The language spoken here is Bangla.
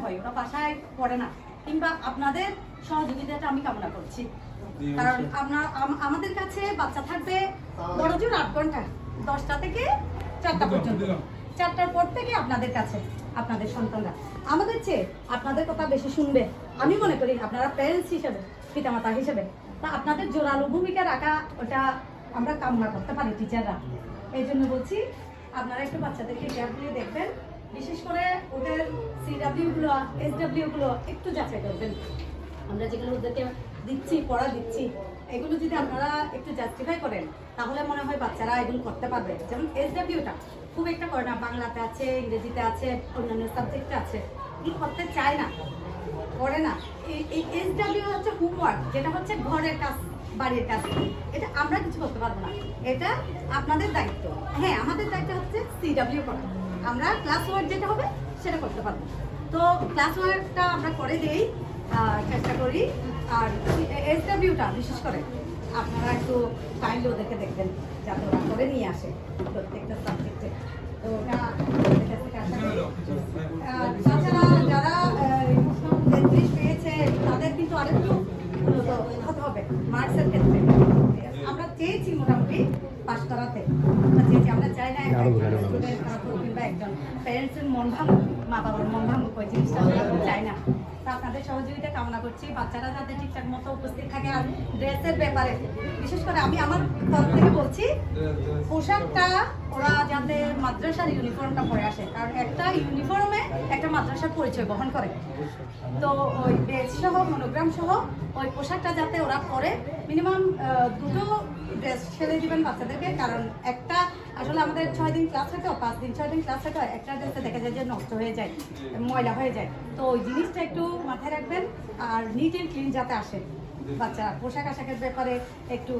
হয়, ওরা বাসায় পড়ে না, কিংবা আপনাদের সহযোগিতাটা আমি কামনা করছি। কারণ আমাদের কাছে বাচ্চা থাকবে বড় জোর 8 ঘন্টা, 10টা থেকে 4টা পর্যন্ত। 4টার পর থেকে আপনাদের কাছে আপনাদের সন্তানরা আমাদের চেয়ে আপনাদের কথা বেশি শুনবে। আমি মনে করি আপনারা প্যারেন্টস হিসেবে, পিতামাতা হিসেবে, তা আপনাদের জোরালো ভূমিকা রাখা ওটা আমরা কামনা করতে পারি টিচাররা। এই জন্য বলছি আপনারা একটু বাচ্চাদেরকে কেয়ারফুলি দেখবেন, বিশেষ করে ওদের CW-গুলো, SW-গুলো একটু যাচাই করবেন। আমরা যেগুলো ওদেরকে দিচ্ছি, পড়া দিচ্ছি, এগুলো যদি আপনারা একটু জাস্টিফাই করেন তাহলে মনে হয় বাচ্চারা এগুলো করতে পারবে। যেমন SW-টা খুব একটা করে না, বাংলাতে আছে, ইংরেজিতে আছে, অন্যান্য সাবজেক্টে আছে, এগুলো করতে চায় না, করে না। এই SW হচ্ছে হোমওয়ার্ক, যেটা হচ্ছে ঘরের কাজ, বাড়ির কাজ, এটা আমরা কিছু করতে পারবো না, এটা আপনাদের দায়িত্ব। হ্যাঁ, আমাদের দায়িত্ব হচ্ছে CW করা, আমরা ক্লাস ওয়ার্ক যেটা হবে সেটা করতে পারবো। তো ক্লাস ওয়ার্কটা আমরা করে দিই, চেষ্টা করি। আর SW-টা বিশেষ করে আপনারা একটু কাইন্ডলি ওদেরকে দেখবেন যাতে ওরা করে নিয়ে আসে প্রত্যেকটা সাবজেক্টে। তো ওটা তাছাড়া যারা 33 পেয়েছে তাদের কিন্তু আরেকটু উন্নত হতে হবে মার্কসের ক্ষেত্রে। আমরা চেয়েছি মোটামুটি পাস করাতে, আমরা চাই না স্টুডেন্ট খারাপ হোক কিংবা একজন প্যারেন্টসের মন ভাঙুক, মা বাবার মন ভাঙুক, ওই জিনিসটা আমরা চাই না। তা আপনাদের সহযোগিতা কামনা করছি, বাচ্চারা যাতে ঠিকঠাক মতো উপস্থিত থাকে। আর ড্রেসের ব্যাপারে বিশেষ করে আমি আমার তরফ থেকে বলছি, পোশাকটা ওরা যাতে মাদ্রাসার ইউনিফর্মটা পরে আসে, কারণ একটা ইউনিফর্মে একটা মাদ্রাসার পরিচয় বহন করে। তো ওই ড্রেস সহ, মনোগ্রাম সহ ওই পোশাকটা যাতে ওরা পরে, মিনিমাম 2টো ড্রেস সেলে দিবেন বাচ্চাদেরকে। কারণ একটা আসলে আমাদের 6 দিন ক্লাস থাকে, 5 দিন 6 দিন ক্লাস থাকে, একটা ড্রেসে দেখা যায় যে নষ্ট হয়ে যায়, ময়লা হয়ে যায়। তো ওই জিনিসটা একটু মাথায় রাখবেন। আর নিট অ্যান্ড ক্লিন যাতে আসে বাচ্চা, পোশাক আশাকের ব্যাপারে একটু